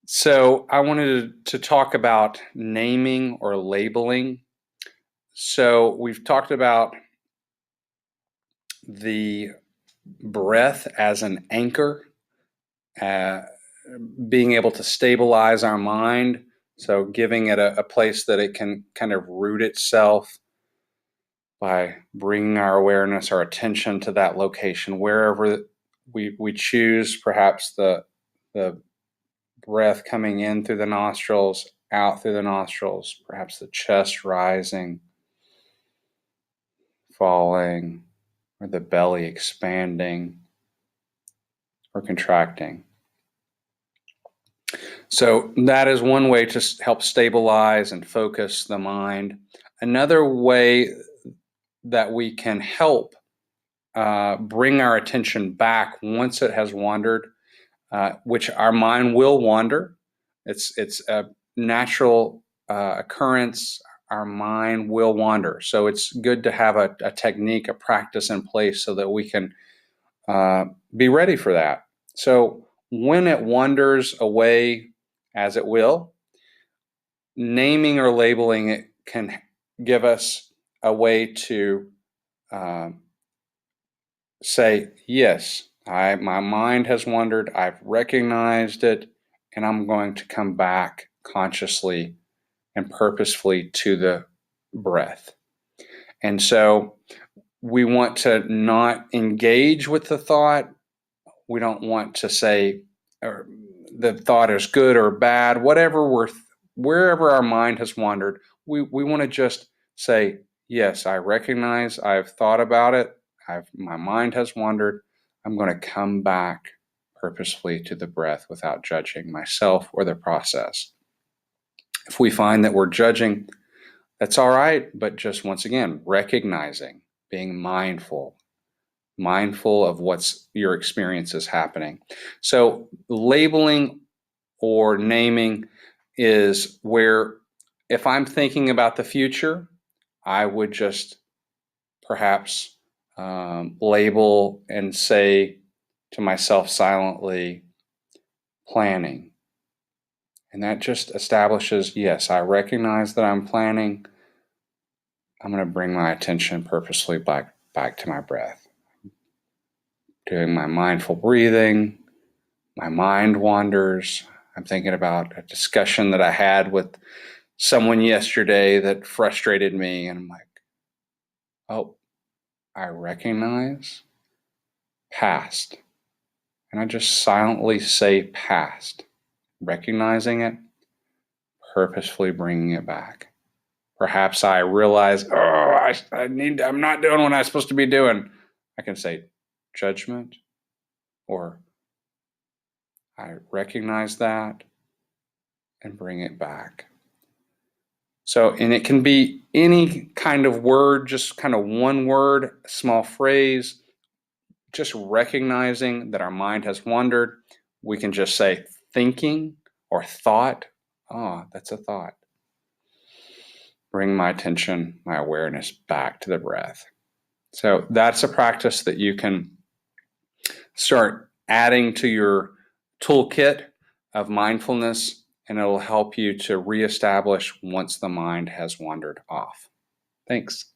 So I wanted to talk about naming or labeling. So we've talked about the breath as an anchor, uh, being able to stabilize our mind. So giving it a place that it can kind of root itself by bringing our awareness, our attention to that location, wherever we choose, perhaps the breath coming in through the nostrils, out through the nostrils, perhaps the chest rising, falling, or the belly expanding or contracting. So that is one way to help stabilize and focus the mind. Another way that we can help bring our attention back once it has wandered, which our mind will wander. It's a natural occurrence. Our mind will wander. So it's good to have a technique, a practice in place so that we can be ready for that. So when it wanders away, as it will, naming or labeling it can give us a way to say, yes, my mind has wandered, I've recognized it, and I'm going to come back consciously and purposefully to the breath. And so we want to not engage with the thought. We don't want to say or the thought is good or bad, wherever our mind has wandered, we want to just say, yes, I recognize I've thought about it. My mind has wandered. I'm going to come back purposefully to the breath without judging myself or the process. If we find that we're judging, that's all right, but just once again, recognizing, being mindful of what's your experience is happening. So labeling or naming is where if I'm thinking about the future, I would just perhaps label and say to myself silently, planning. And that just establishes, yes, I recognize that I'm planning. I'm going to bring my attention purposely back to my breath. Doing my mindful breathing, my mind wanders. I'm thinking about a discussion that I had with someone yesterday that frustrated me, and I'm like, oh, I recognize past. And I just silently say past, recognizing it, purposefully bringing it back. Perhaps I realize, I'm not doing what I'm supposed to be doing. I can say judgment, or I recognize that and bring it back. So, and it can be any kind of word, just kind of one word, small phrase, just recognizing that our mind has wandered. We can just say thinking or thought. Oh, that's a thought. Bring my attention, my awareness back to the breath. So that's a practice that you can start adding to your toolkit of mindfulness, and it'll help you to reestablish once the mind has wandered off. Thanks.